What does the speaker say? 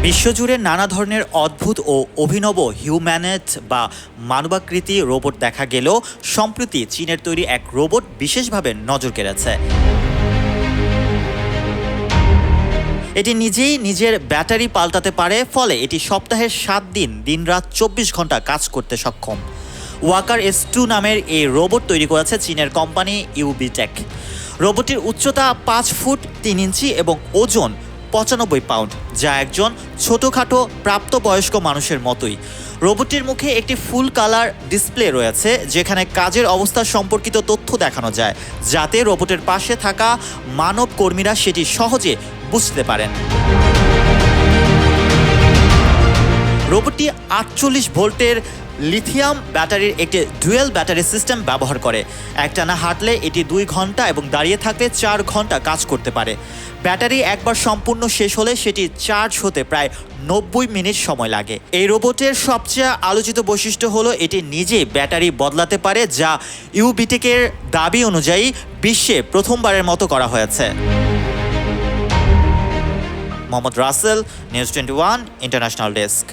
বিশ্বজুড়ে নানা ধরনের অদ্ভুত ও অভিনব হিউম্যানয়েড বা মানবাকৃতি রোবট দেখা গেলেও সম্প্রতি চীনের তৈরি এক রোবট বিশেষভাবে নজর কেড়েছে। এটি নিজেই নিজের ব্যাটারি পাল্টাতে পারে, ফলে এটি সপ্তাহের 7 দিন দিনরাত 24 ঘন্টা কাজ করতে সক্ষম। ওয়াকার S2 নামের এই রোবট তৈরি করেছে চীনের কোম্পানি ইউবিটেক। রোবটটির উচ্চতা 5 ফুট 3 ইঞ্চি এবং ওজন 95 পাউন্ড, যা একজন ছোটখাটো প্রাপ্তবয়স্ক মানুষের মতোই। রোবটটির মুখে একটি ফুল কালার ডিসপ্লে রয়েছে, যেখানে কাজের অবস্থা সম্পর্কিত তথ্য দেখানো যায়, যাতে রোবটের পাশে থাকা মানব কর্মীরা সেটি সহজে বুঝতে পারেন। রোবটটি 48 ভোল্টের লিথিয়াম ব্যাটারির একটি ডুয়েল ব্যাটারি সিস্টেম ব্যবহার করে। একটানা হাঁটলে এটি 2 ঘন্টা এবং দাঁড়িয়ে থাকলে 4 ঘন্টা কাজ করতে পারে। ব্যাটারি একবার সম্পূর্ণ শেষ হলে সেটি চার্জ হতে প্রায় 90 মিনিট সময় লাগে। এই রোবটের সবচেয়ে আলোচিত বৈশিষ্ট্য হলো এটি নিজেই ব্যাটারি বদলাতে পারে, যা ইউবিটেকের দাবি অনুযায়ী বিশ্বে প্রথমবারের মতো করা হয়েছে। Mohammad Rasel, news 21 international desk.